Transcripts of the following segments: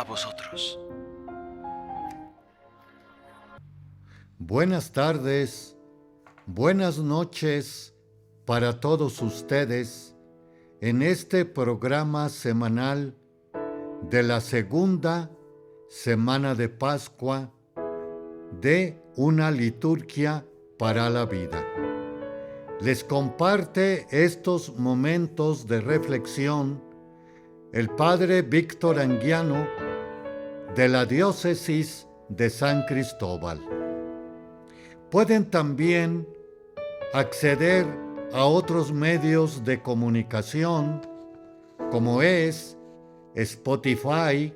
a vosotros. Buenas tardes, buenas noches para todos ustedes en este programa semanal de la segunda semana de Pascua de Una Liturgia para la Vida. Les comparte estos momentos de reflexión el Padre Víctor Anguiano de la Diócesis de San Cristóbal. Pueden también acceder a otros medios de comunicación como es Spotify,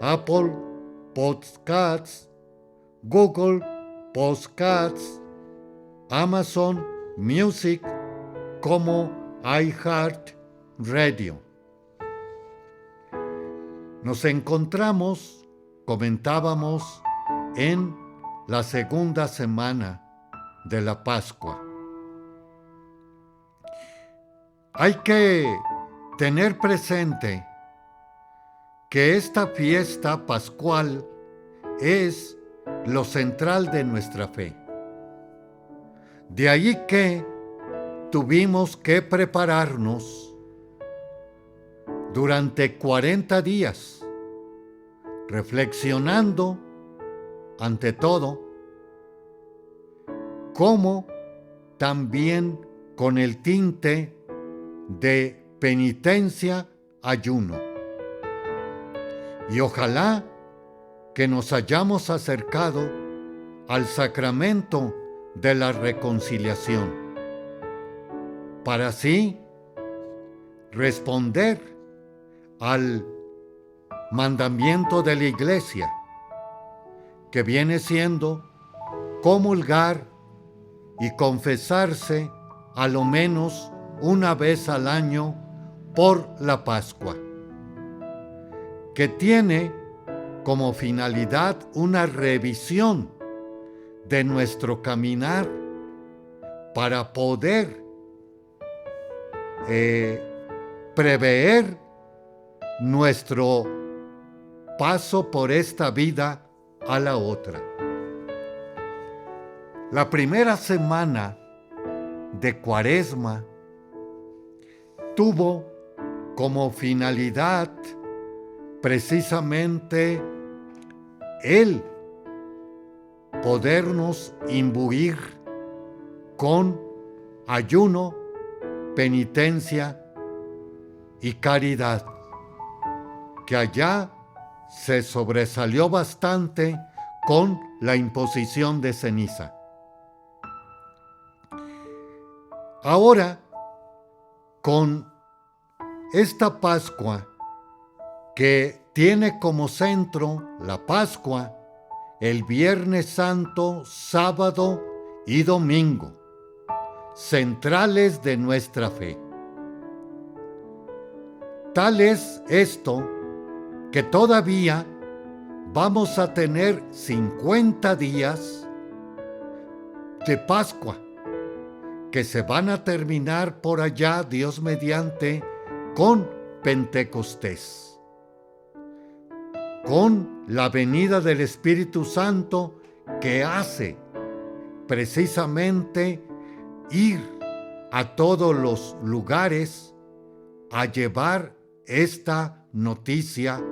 Apple Podcasts, Google Podcasts, Amazon Music como iHeartRadio. Nos encontramos, comentábamos, en la segunda semana de la Pascua. Hay que tener presente que esta fiesta pascual es lo central de nuestra fe. De ahí que tuvimos que prepararnos durante 40 días, reflexionando ante todo, como también con el tinte de penitencia, ayuno. Y ojalá que nos hayamos acercado al sacramento de la reconciliación, para así responder al mandamiento de la Iglesia, que viene siendo comulgar y confesarse a lo menos una vez al año por la Pascua, que tiene como finalidad una revisión de nuestro caminar para poder prever nuestro paso por esta vida a la otra. La primera semana de Cuaresma tuvo como finalidad precisamente el podernos imbuir con ayuno, penitencia y caridad, que allá se sobresalió bastante con la imposición de ceniza. Ahora, con esta Pascua, que tiene como centro la Pascua, el Viernes Santo, sábado y domingo, centrales de nuestra fe. Tal es esto que todavía vamos a tener 50 días de Pascua, que se van a terminar por allá, Dios mediante, con Pentecostés, con la venida del Espíritu Santo, que hace precisamente ir a todos los lugares a llevar esta noticia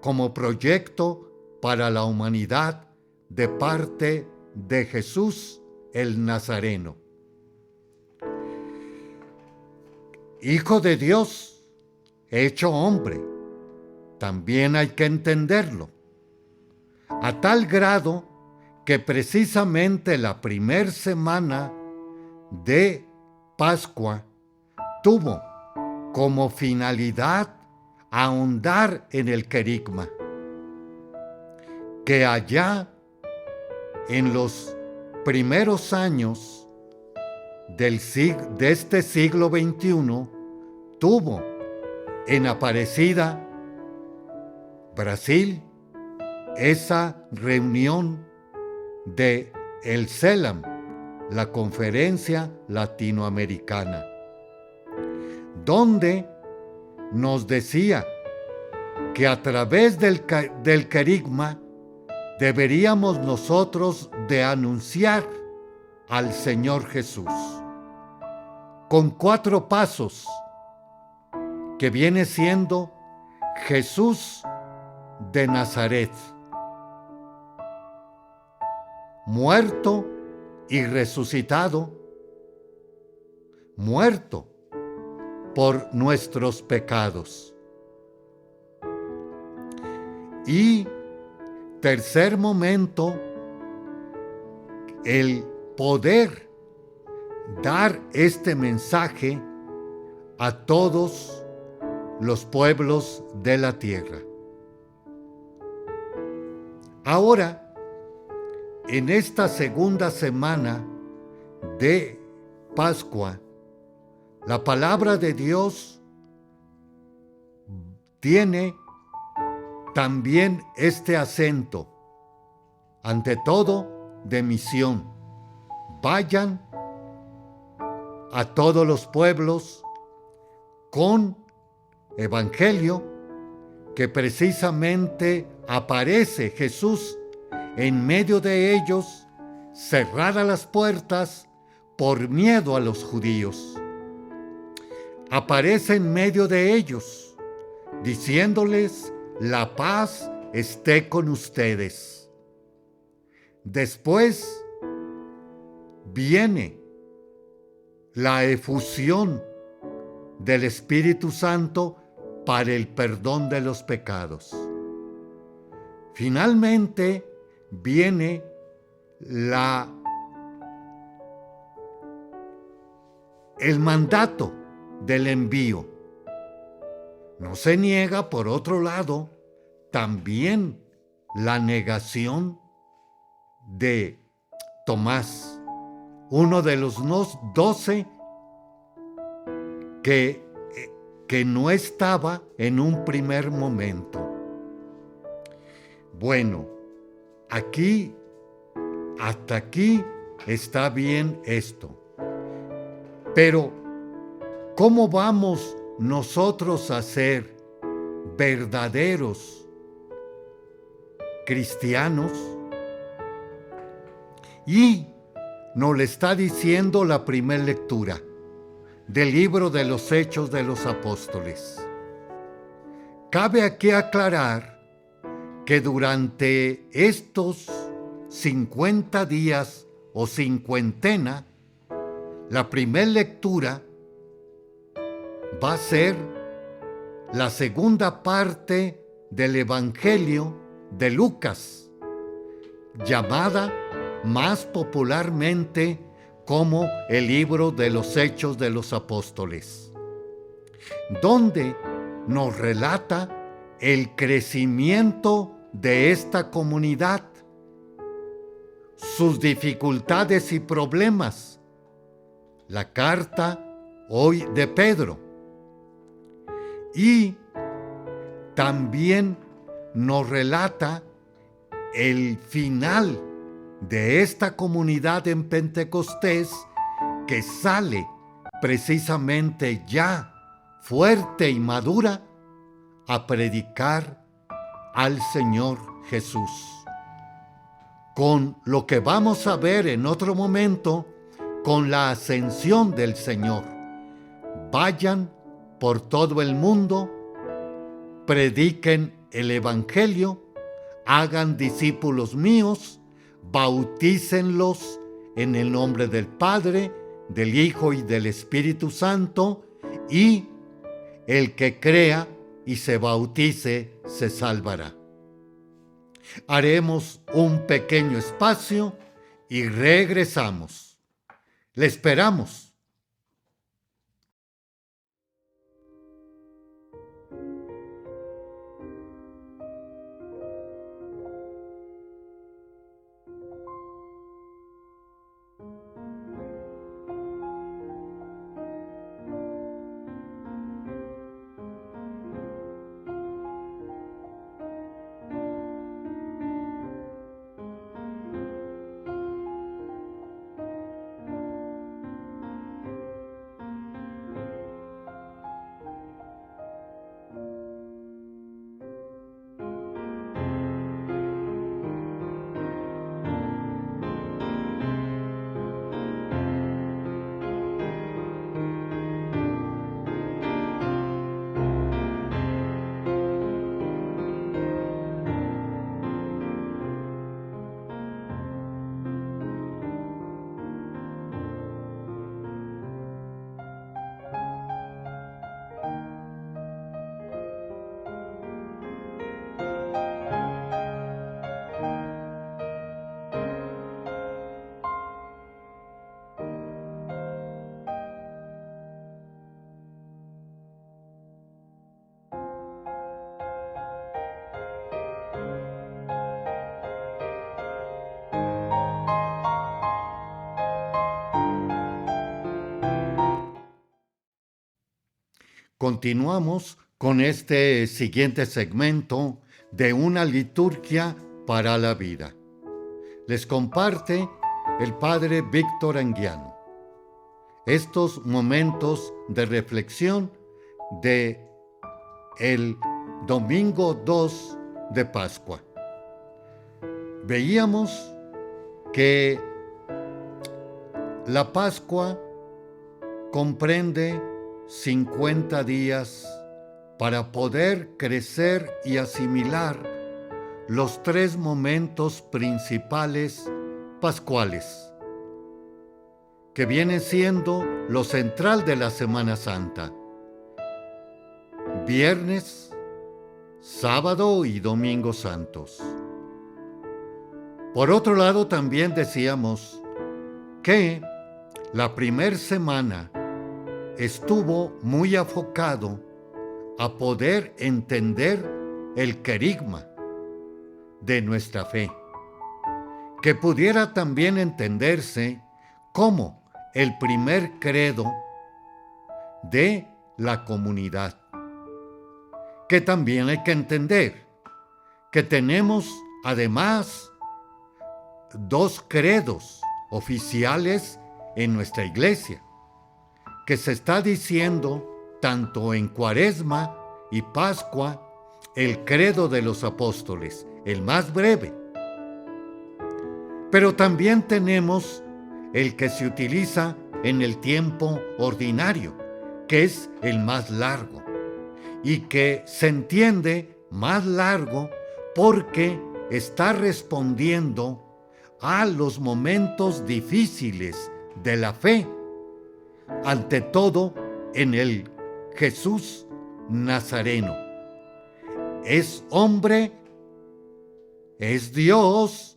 como proyecto para la humanidad de parte de Jesús el Nazareno. Hijo de Dios, hecho hombre, también hay que entenderlo, a tal grado que precisamente la primera semana de Pascua tuvo como finalidad ahondar en el querigma, que allá en los primeros años de este siglo XXI tuvo en Aparecida, Brasil, esa reunión de el CELAM, la Conferencia Latinoamericana, donde nos decía que a través del querigma deberíamos nosotros de anunciar al Señor Jesús, con 4 pasos, que viene siendo Jesús de Nazaret, muerto y resucitado, muerto por nuestros pecados. Y tercer momento, el poder dar este mensaje a todos los pueblos de la tierra. Ahora, en esta segunda semana de Pascua, la palabra de Dios tiene también este acento, ante todo, de misión. Vayan a todos los pueblos con evangelio, que precisamente aparece Jesús en medio de ellos, cerradas las puertas por miedo a los judíos. Aparece en medio de ellos, diciéndoles: la paz esté con ustedes. Después viene la efusión del Espíritu Santo para el perdón de los pecados. Finalmente viene el mandato del envío. No se niega, por otro lado, también la negación de Tomás, uno de los 12 que no estaba en un primer momento. Bueno, hasta aquí está bien esto. Pero, ¿cómo vamos nosotros a ser verdaderos cristianos? Y nos le está diciendo la primera lectura del libro de los Hechos de los Apóstoles. Cabe aquí aclarar que durante estos 50 días o cincuentena, la primera lectura va a ser la segunda parte del Evangelio de Lucas, llamada más popularmente como el libro de los Hechos de los Apóstoles, donde nos relata el crecimiento de esta comunidad, sus dificultades y problemas. La carta hoy de Pedro. Y también nos relata el final de esta comunidad en Pentecostés, que sale precisamente ya fuerte y madura a predicar al Señor Jesús. Con lo que vamos a ver en otro momento, con la ascensión del Señor. Vayan por todo el mundo, prediquen el Evangelio, hagan discípulos míos, bautícenlos en el nombre del Padre, del Hijo y del Espíritu Santo, y el que crea y se bautice se salvará. Haremos un pequeño espacio y regresamos. Le esperamos. continuamos con este siguiente segmento de una liturgia para la vida. Les comparte el Padre Víctor Anguiano estos momentos de reflexión de el domingo 2 de Pascua. Veíamos que la Pascua comprende 50 días para poder crecer y asimilar los 3 momentos principales pascuales, que viene siendo lo central de la Semana Santa: viernes, sábado y domingo santos. Por otro lado, también decíamos que la primera semana estuvo muy enfocado a poder entender el querigma de nuestra fe, que pudiera también entenderse como el primer credo de la comunidad, que también hay que entender que tenemos además 2 credos oficiales en nuestra iglesia, que se está diciendo tanto en Cuaresma y Pascua, el credo de los apóstoles, el más breve. Pero también tenemos el que se utiliza en el tiempo ordinario, que es el más largo, y que se entiende más largo porque está respondiendo a los momentos difíciles de la fe, ante todo en el Jesús Nazareno. Es hombre, es Dios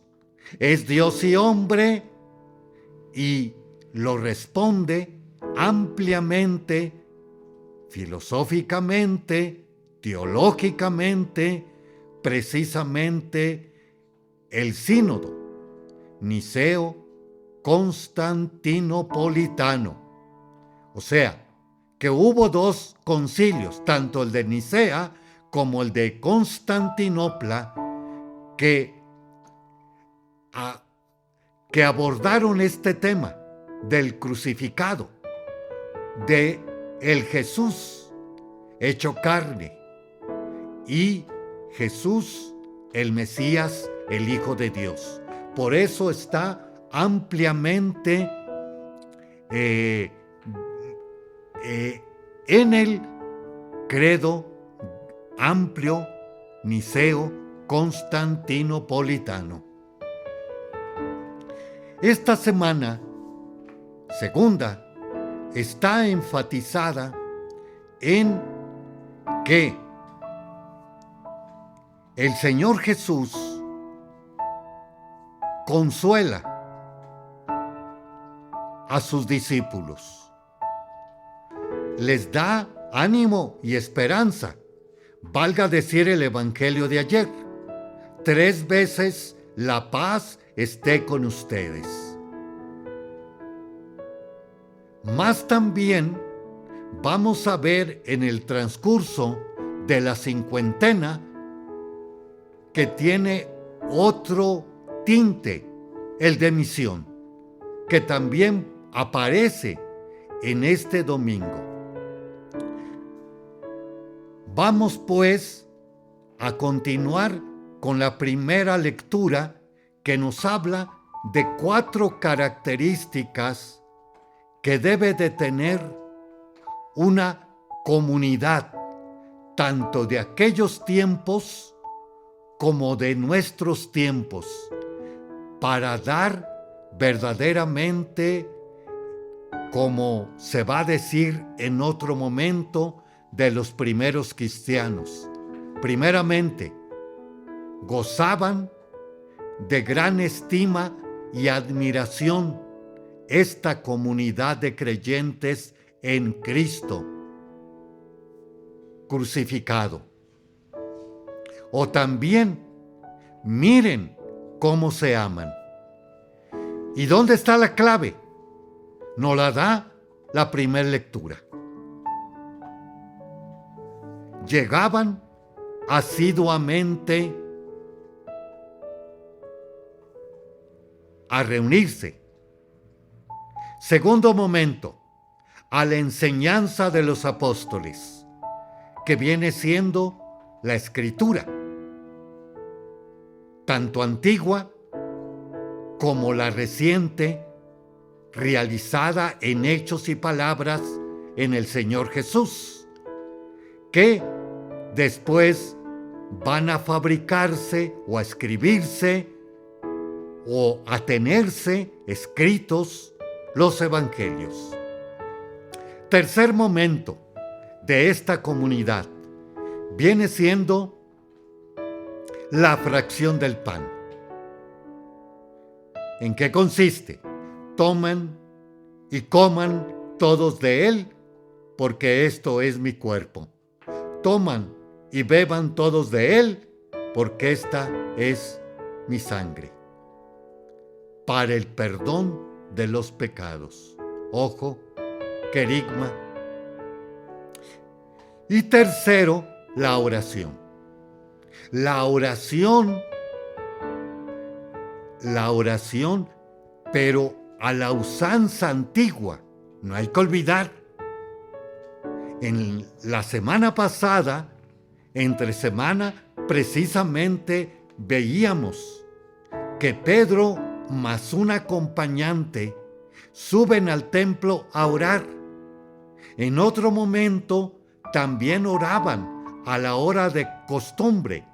y hombre, y lo responde ampliamente, filosóficamente, teológicamente, precisamente el sínodo niceo-constantinopolitano. O sea, que hubo 2 concilios, tanto el de Nicea como el de Constantinopla, que abordaron este tema del crucificado, de el Jesús hecho carne y Jesús el Mesías, el Hijo de Dios. Por eso está ampliamente en el credo amplio niceo constantinopolitano. Esta semana segunda está enfatizada en que el Señor Jesús consuela a sus discípulos, les da ánimo y esperanza. Valga decir el evangelio de ayer: 3 veces la paz esté con ustedes. Más también vamos a ver en el transcurso de la cincuentena que tiene otro tinte, el de misión, que también aparece en este domingo. Vamos pues a continuar con la primera lectura, que nos habla de 4 características que debe de tener una comunidad, tanto de aquellos tiempos como de nuestros tiempos, para dar verdaderamente, como se va a decir en otro momento, de los primeros cristianos. Primeramente, gozaban de gran estima y admiración esta comunidad de creyentes en Cristo crucificado. O también, miren cómo se aman. ¿Y dónde está la clave? Nos la da la primera lectura. llegaban asiduamente a reunirse. Segundo momento, a la enseñanza de los apóstoles, que viene siendo la Escritura, tanto antigua como la reciente, realizada en hechos y palabras en el Señor Jesús, que después van a fabricarse o a escribirse o a tenerse escritos los evangelios. Tercer momento de esta comunidad viene siendo la fracción del pan. ¿En qué consiste? Toman y coman todos de él, porque esto es mi cuerpo. Toman y beban todos de él, porque esta es mi sangre, para el perdón de los pecados. Ojo, querigma. Y tercero, la oración. La oración, pero a la usanza antigua. No hay que olvidar. En la semana pasada, entre semana, precisamente veíamos que Pedro más un acompañante suben al templo a orar. En otro momento también oraban a la hora de costumbre,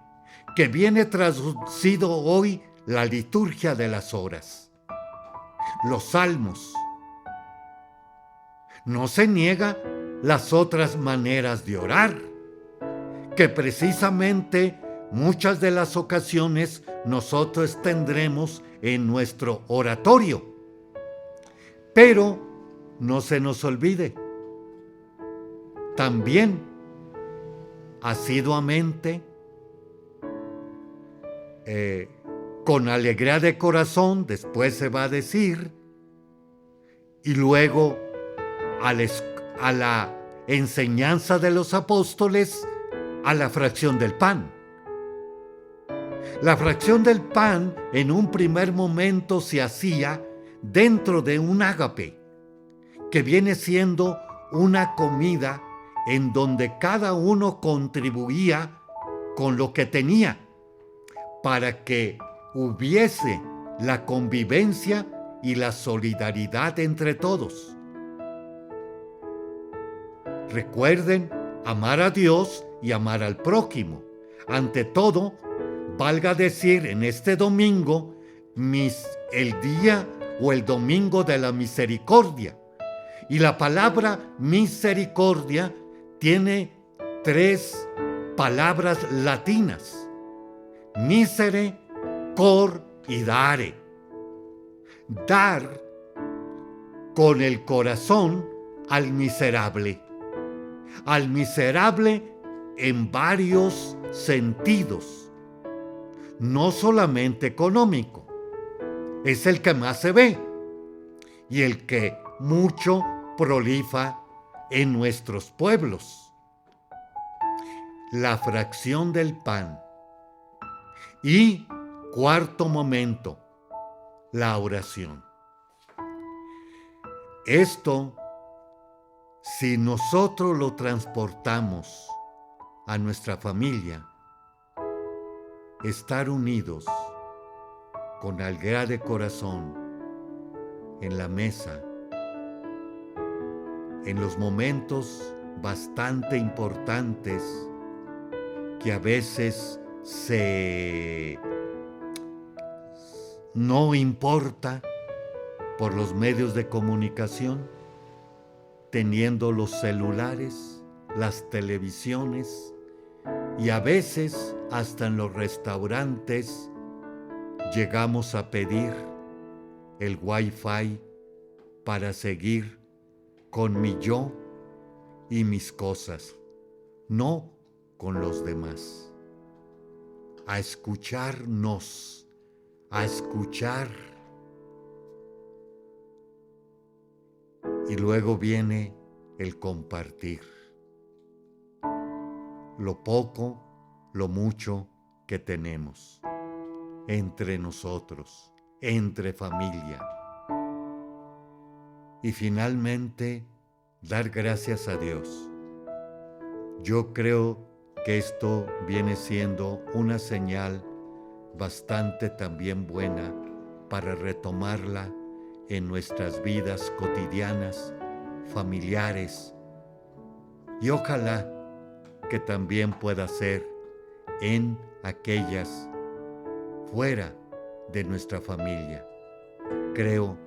que viene traducido hoy la liturgia de las horas. Los salmos. No se niega las otras maneras de orar, que precisamente muchas de las ocasiones nosotros tendremos en nuestro oratorio. Pero no se nos olvide, también asiduamente, con alegría de corazón, después se va a decir, y luego a la enseñanza de los apóstoles, a la fracción del pan. La fracción del pan en un primer momento se hacía dentro de un ágape, que viene siendo una comida en donde cada uno contribuía con lo que tenía, para que hubiese la convivencia y la solidaridad entre todos. Recuerden amar a Dios y amar al prójimo. Ante todo, valga decir en este domingo, el día o el domingo de la misericordia. Y la palabra misericordia tiene 3 palabras latinas: misere, cor y dare. Dar con el corazón al miserable en varios sentidos, no solamente económico. Es el que más se ve y el que mucho prolifa en nuestros pueblos. La fracción del pan. Y cuarto momento, la oración. Esto, si nosotros lo transportamos a nuestra familia, estar unidos con alegría de corazón en la mesa, en los momentos bastante importantes que a veces no importa por los medios de comunicación, teniendo los celulares, las televisiones y a veces hasta en los restaurantes llegamos a pedir el Wi-Fi para seguir con mi yo y mis cosas, no con los demás. A escucharnos, a escuchar. Y luego viene el compartir. lo poco, lo mucho que tenemos entre nosotros, entre familia. Y finalmente, dar gracias a Dios. Yo creo que esto viene siendo una señal bastante también buena para retomarla en nuestras vidas cotidianas, familiares, y ojalá que también pueda ser en aquellas fuera de nuestra familia. Creo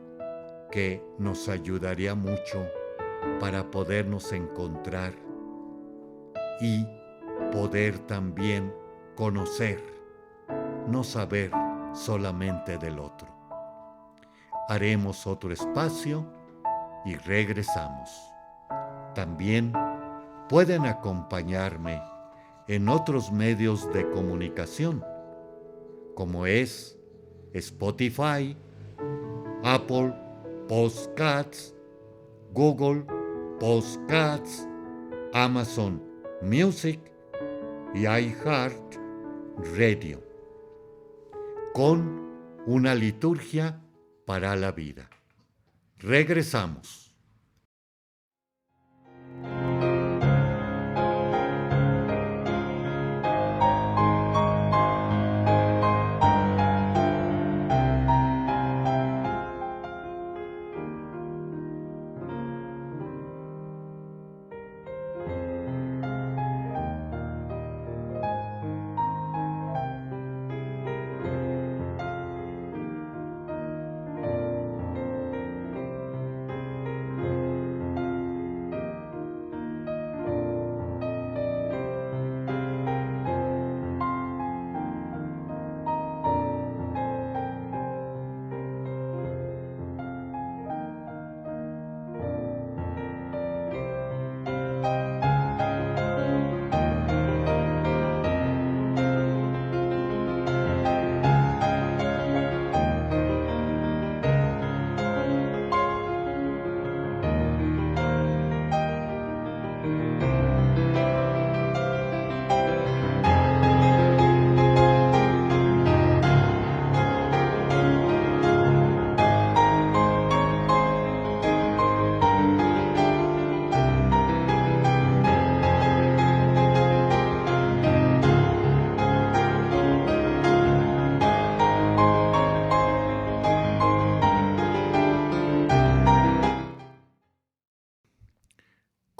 que nos ayudaría mucho para podernos encontrar y poder también conocer, no saber solamente del otro. Haremos otro espacio y regresamos. También pueden acompañarme en otros medios de comunicación, como es Spotify, Apple Podcasts, Google Podcasts, Amazon Music y iHeart Radio, con una liturgia para la vida. Regresamos.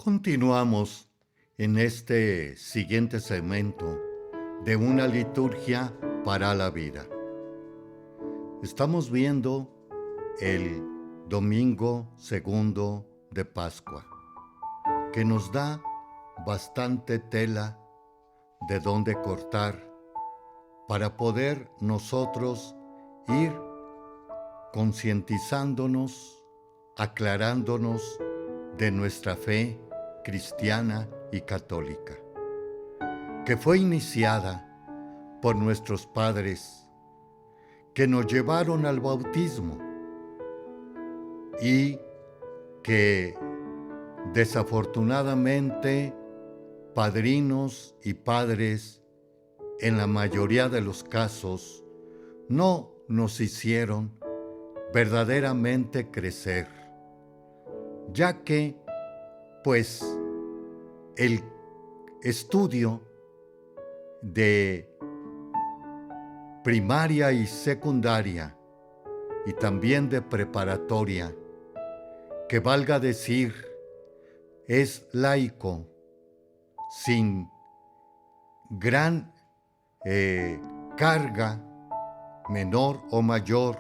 Continuamos en este siguiente segmento de una liturgia para la vida. Estamos viendo el domingo segundo de Pascua, que nos da bastante tela de dónde cortar para poder nosotros ir concientizándonos, aclarándonos de nuestra fe cristiana y católica, que fue iniciada por nuestros padres, que nos llevaron al bautismo y que desafortunadamente padrinos y padres en la mayoría de los casos no nos hicieron verdaderamente crecer, ya que pues el estudio de primaria y secundaria y también de preparatoria, que valga decir, es laico, sin gran carga menor o mayor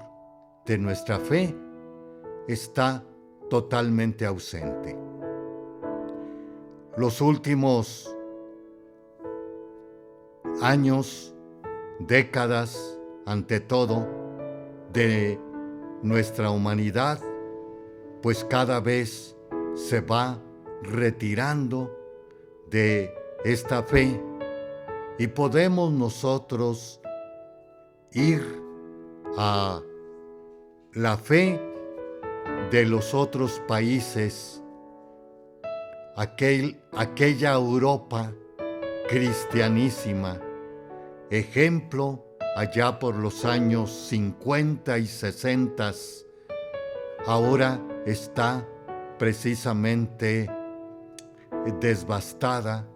de nuestra fe, está totalmente ausente. Los últimos años, décadas, ante todo, de nuestra humanidad, pues cada vez se va retirando de esta fe y podemos nosotros ir a la fe de los otros países, aquella Europa cristianísima, ejemplo allá por los años 50 y 60, ahora está precisamente devastada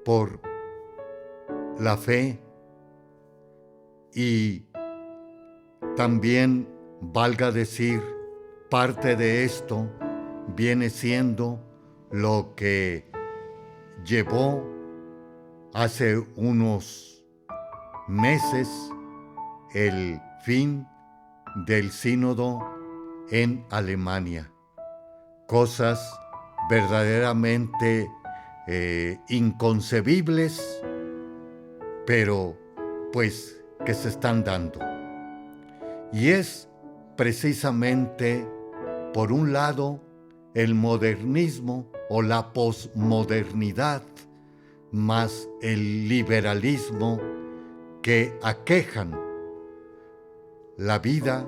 por la fe, y también, valga decir, parte de esto viene siendo lo que llevó hace unos meses el fin del sínodo en Alemania. Cosas verdaderamente inconcebibles, pero pues que se están dando. Y es precisamente, por un lado, el modernismo o la posmodernidad, más el liberalismo, que aquejan la vida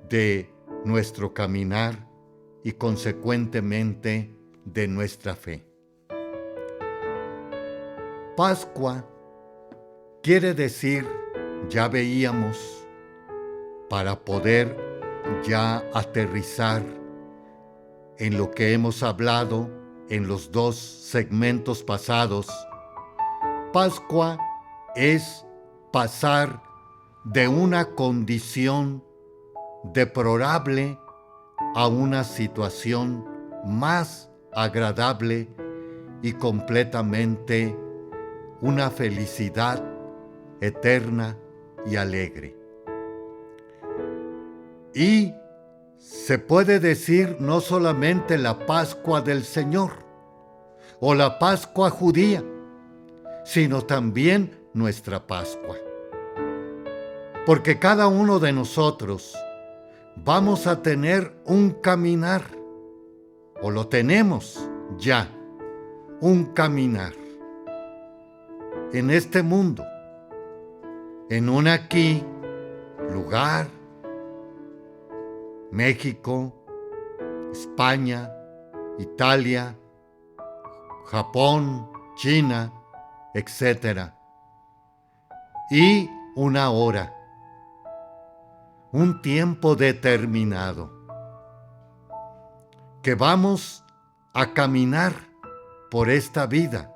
de nuestro caminar y consecuentemente de nuestra fe. Pascua quiere decir, ya veíamos, para poder ya aterrizar en lo que hemos hablado en los 2 segmentos pasados, Pascua es pasar de una condición deplorable a una situación más agradable y completamente una felicidad eterna y alegre. Y se puede decir no solamente la Pascua del Señor o la Pascua judía, sino también nuestra Pascua. Porque cada uno de nosotros vamos a tener un caminar, o lo tenemos ya, un caminar en este mundo, en un aquí lugar, México, España, Italia, Japón, China, etc. Y una hora, un tiempo determinado, que vamos a caminar por esta vida,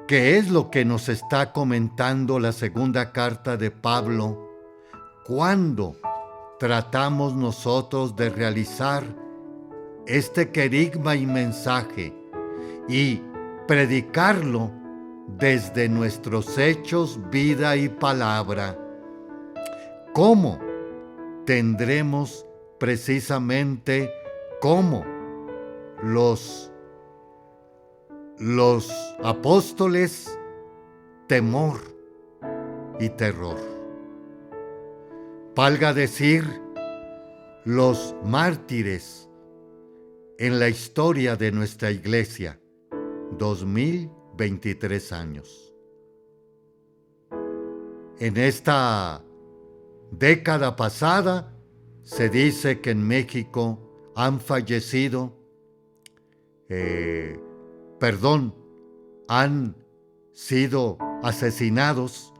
que es lo que nos está comentando la segunda carta de Pablo, cuando tratamos nosotros de realizar este querigma y mensaje y predicarlo desde nuestros hechos, vida y palabra. ¿Cómo tendremos precisamente como los apóstoles temor y terror? Valga decir, los mártires en la historia de nuestra iglesia, 2023 años. En esta década pasada se dice que en México han fallecido, han sido asesinados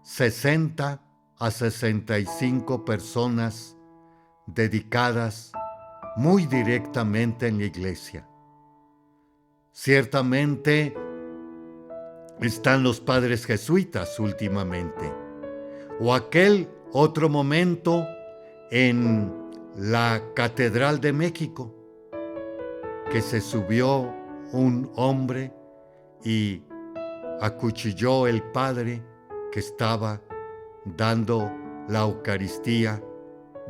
60 a 65 personas dedicadas muy directamente en la iglesia. Ciertamente están los padres jesuitas últimamente, o aquel otro momento en la Catedral de México, que se subió un hombre y acuchilló el padre que estaba dando la Eucaristía.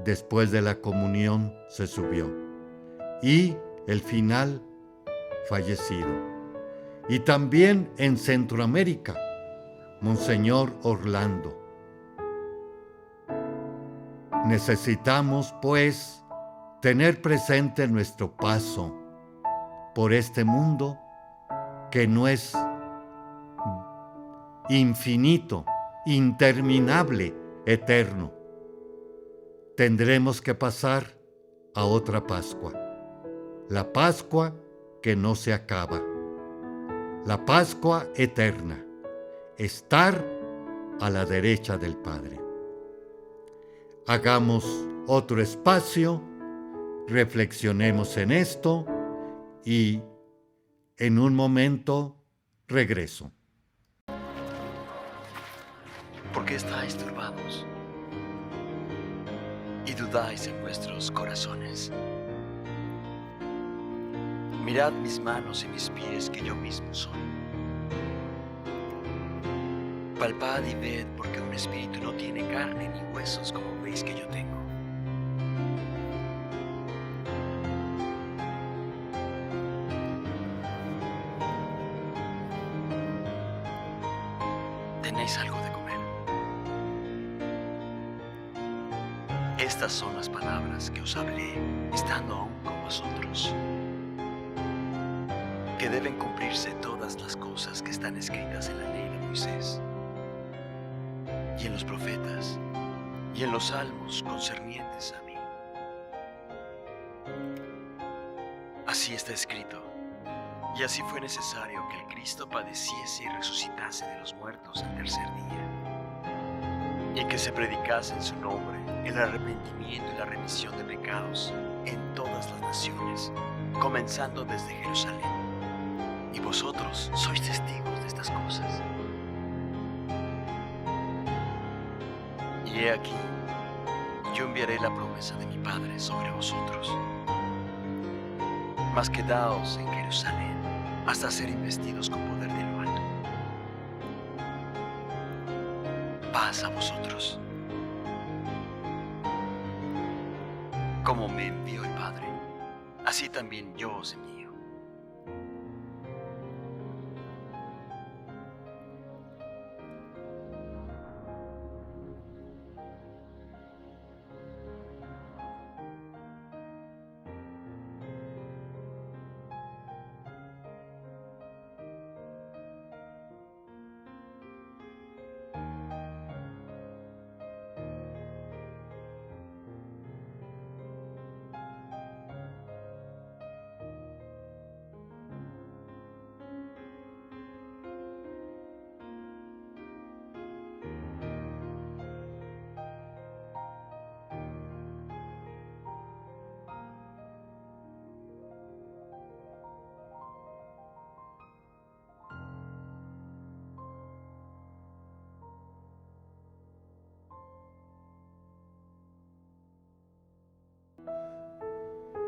Después de la comunión se subió, y el final, fallecido. Y también en Centroamérica, Monseñor Orlando. Necesitamos, pues, tener presente nuestro paso por este mundo, que no es infinito, interminable, eterno. Tendremos que pasar a otra Pascua, la Pascua que no se acaba, la Pascua eterna, estar a la derecha del Padre. Hagamos otro espacio, reflexionemos en esto y en un momento regreso. ¿Por qué estáis turbados y dudáis en vuestros corazones? Mirad mis manos y mis pies, que yo mismo soy. Palpad y ved, porque un espíritu no tiene carne ni huesos, como veis que yo tengo. ¿Tenéis algo de comer? Estas son las palabras que os hablé, estando aún con vosotros, que deben cumplirse todas las cosas que están escritas en la ley de Moisés, y en los profetas, y en los salmos concernientes a mí. Así está escrito, y así fue necesario que el Cristo padeciese y resucitase de los muertos al tercer día, y que se predicase en su nombre el arrepentimiento y la remisión de pecados en todas las naciones, comenzando desde Jerusalén. Y vosotros sois testigos de estas cosas. Y he aquí, yo enviaré la promesa de mi Padre sobre vosotros. Mas quedaos en Jerusalén hasta ser investidos con poder de lo alto. Paz a vosotros. Como me envió el Padre, así también yo os envío.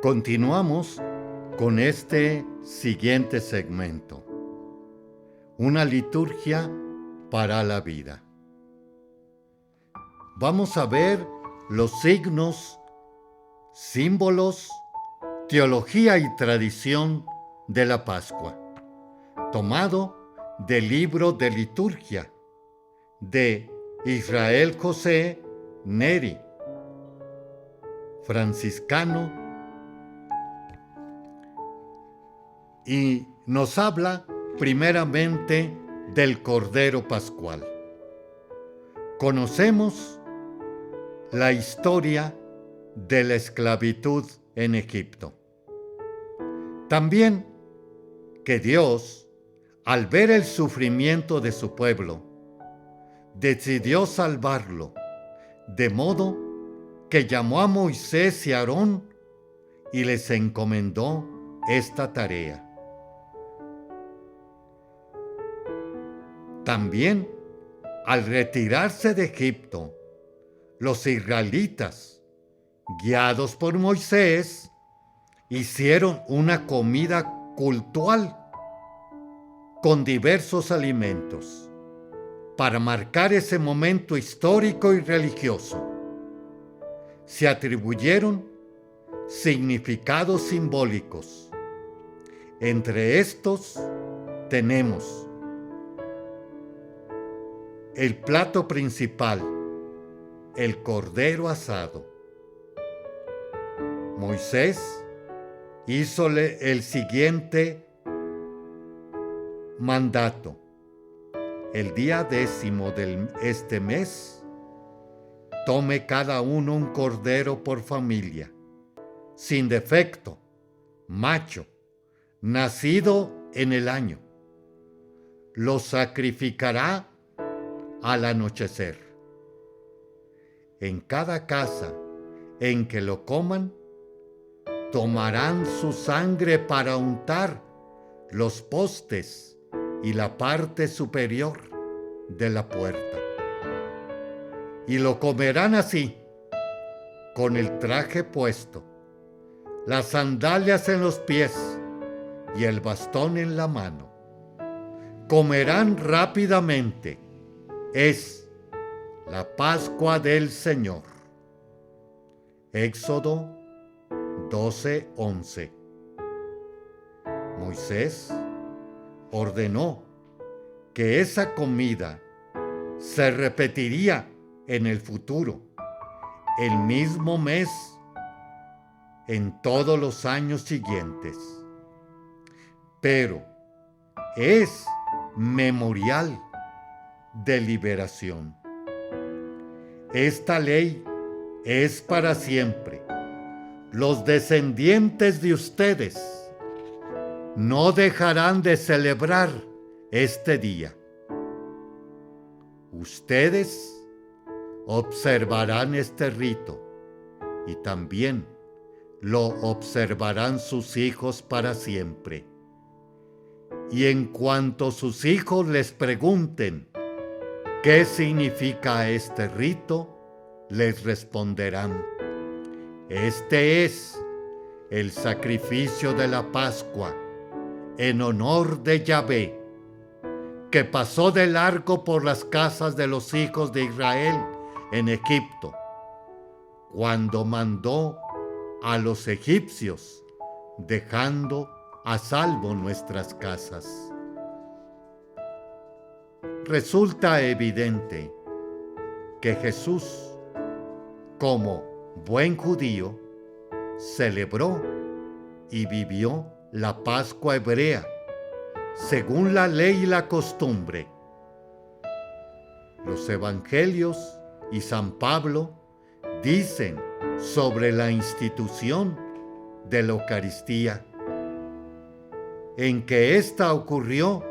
Continuamos con este siguiente segmento. Una liturgia para la vida. Vamos a ver los signos, símbolos, teología y tradición de la Pascua, tomado del libro de liturgia de Israel José Neri, franciscano, y nos habla primeramente del Cordero Pascual. Conocemos la historia de la esclavitud en Egipto. También que Dios, al ver el sufrimiento de su pueblo, decidió salvarlo, de modo que llamó a Moisés y a Aarón y les encomendó esta tarea. También, al retirarse de Egipto, los israelitas, guiados por Moisés, hicieron una comida cultual con diversos alimentos para marcar ese momento histórico y religioso. Se atribuyeron significados simbólicos. Entre estos tenemos el plato principal, el cordero asado. Moisés hízole el siguiente mandato: el día 10 de este mes, tome cada uno un cordero por familia, sin defecto, macho, nacido en el año. lo sacrificará al anochecer. En cada casa en que lo coman, tomarán su sangre para untar los postes y la parte superior de la puerta. Y lo comerán así, con el traje puesto, las sandalias en los pies y el bastón en la mano. Comerán rápidamente. Es la Pascua del Señor. Éxodo 12:11. Moisés ordenó que esa comida se repetiría en el futuro, el mismo mes, en todos los años siguientes. Pero es memorial de liberación. Esta ley es para siempre. Los descendientes de ustedes no dejarán de celebrar este día. Ustedes observarán este rito y también lo observarán sus hijos para siempre. Y en cuanto sus hijos les pregunten qué significa este rito, les responderán: este es el sacrificio de la Pascua en honor de Yahvé, que pasó de largo por las casas de los hijos de Israel en Egipto, cuando mandó a los egipcios, dejando a salvo nuestras casas. Resulta evidente que Jesús, como buen judío, celebró y vivió la Pascua hebrea, según la ley y la costumbre. Los evangelios y San Pablo dicen sobre la institución de la Eucaristía, en que ésta ocurrió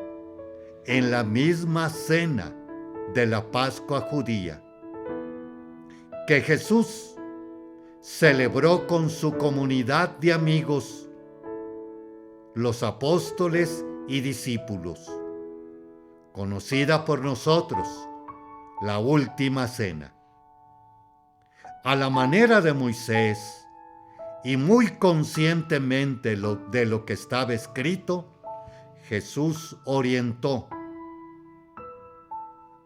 en la misma cena de la Pascua judía, que Jesús celebró con su comunidad de amigos, los apóstoles y discípulos, conocida por nosotros, la última cena. A la manera de Moisés, y muy conscientemente de lo que estaba escrito, Jesús orientó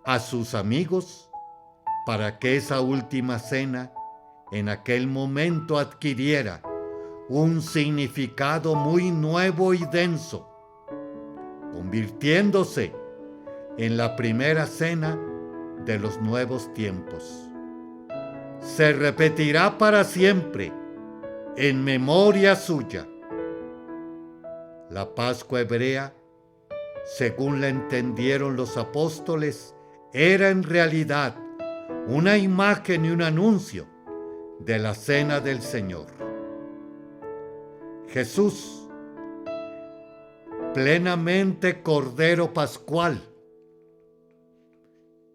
a sus amigos para que esa última cena en aquel momento adquiriera un significado muy nuevo y denso, convirtiéndose en la primera cena de los nuevos tiempos. Se repetirá para siempre en memoria suya. La Pascua hebrea, según la entendieron los apóstoles, era en realidad una imagen y un anuncio de la cena del Señor. Jesús, plenamente Cordero Pascual,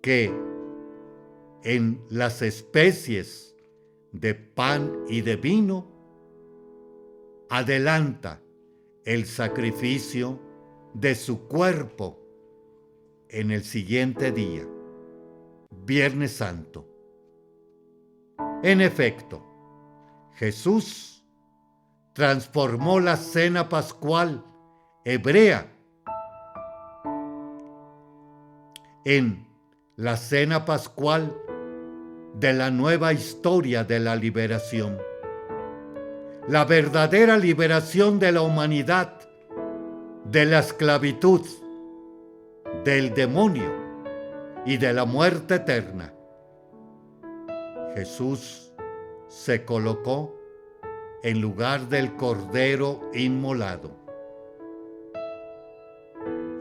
que en las especies de pan y de vino adelanta el sacrificio de su cuerpo en el siguiente día, Viernes Santo. En efecto, Jesús transformó la cena pascual hebrea en la cena pascual de la nueva historia de la liberación. La verdadera liberación de la humanidad, de la esclavitud, del demonio y de la muerte eterna. Jesús se colocó en lugar del Cordero inmolado.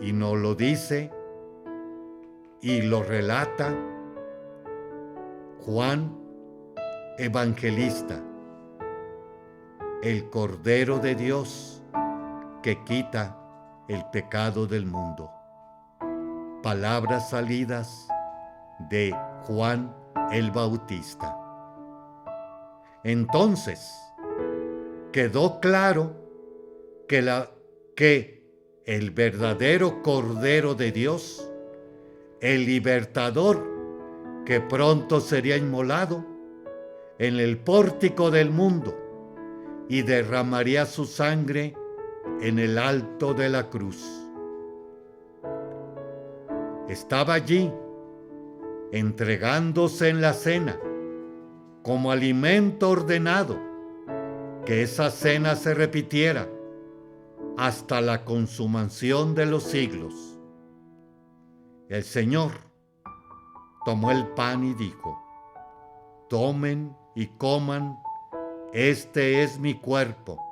Y nos lo dice y lo relata Juan Evangelista, el Cordero de Dios que quita el pecado del mundo. palabras salidas de Juan el Bautista. Entonces, quedó claro que el verdadero Cordero de Dios, el libertador que pronto sería inmolado en el pórtico del mundo y derramaría su sangre en el alto de la cruz. Estaba allí, entregándose en la cena, como alimento ordenado, que esa cena se repitiera hasta la consumación de los siglos. El Señor tomó el pan y dijo: tomen y coman, este es mi cuerpo,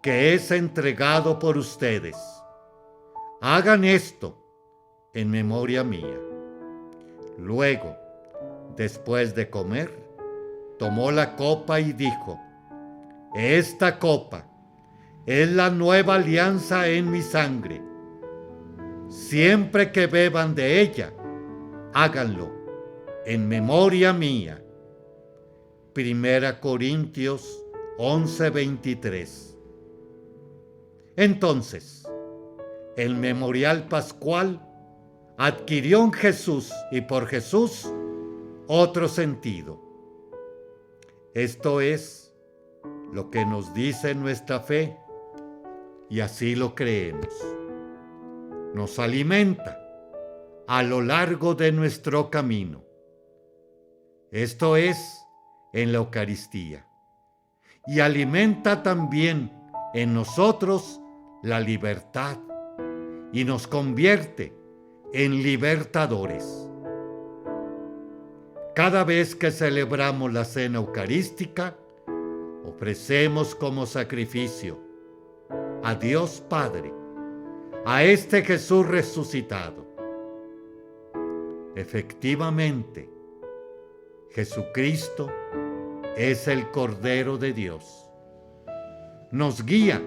que es entregado por ustedes. Hagan esto en memoria mía. Luego, después de comer, tomó la copa y dijo: esta copa es la nueva alianza en mi sangre. Siempre que beban de ella, háganlo en memoria mía. 1 Corintios 11:23. Entonces, el memorial pascual adquirió en Jesús y por Jesús otro sentido. Esto es lo que nos dice nuestra fe, y así lo creemos. Nos alimenta a lo largo de nuestro camino. Esto es en la Eucaristía. Y alimenta también en nosotros la libertad y nos convierte en libertadores. Cada vez que celebramos la cena eucarística, ofrecemos como sacrificio a Dios Padre, a este Jesús resucitado. Efectivamente, Jesucristo es el Cordero de Dios. Nos guía,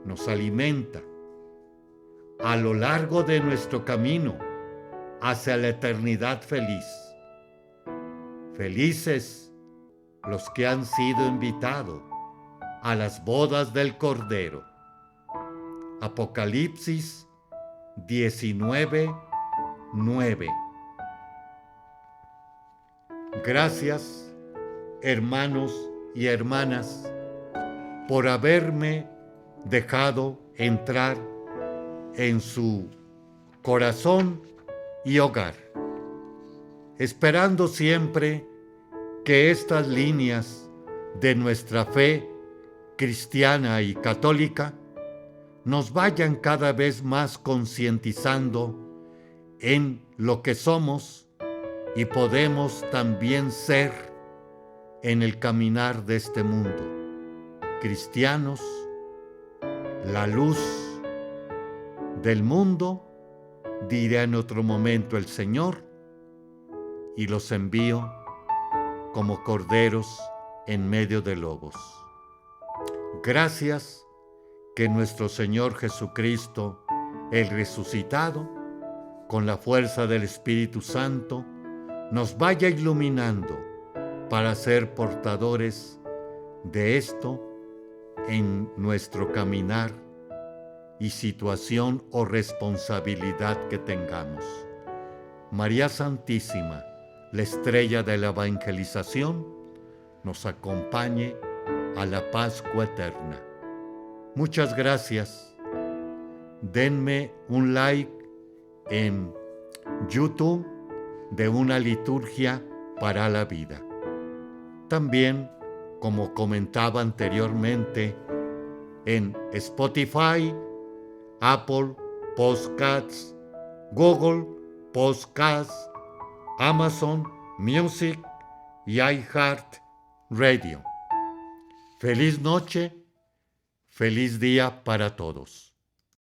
nos alimenta a lo largo de nuestro camino hacia la eternidad feliz. Felices los que han sido invitados a las bodas del Cordero. Apocalipsis 19:9. Gracias, hermanos y hermanas, por haberme dejado entrar en su corazón y hogar, esperando siempre que estas líneas de nuestra fe cristiana y católica nos vayan cada vez más concientizando en lo que somos y podemos también ser en el caminar de este mundo. Cristianos, la luz del mundo, dirá en otro momento el Señor, y los envío como corderos en medio de lobos. Gracias, que nuestro Señor Jesucristo, el resucitado, con la fuerza del Espíritu Santo, nos vaya iluminando para ser portadores de esto en nuestro caminar y situación o responsabilidad que tengamos. María Santísima, la estrella de la evangelización, nos acompañe a la Pascua eterna. Muchas gracias. Denme un like en YouTube de Una Liturgia para la Vida. También, como comentaba anteriormente, en Spotify, Apple Podcasts, Google Podcasts, Amazon Music y iHeartRadio. Feliz noche, feliz día para todos.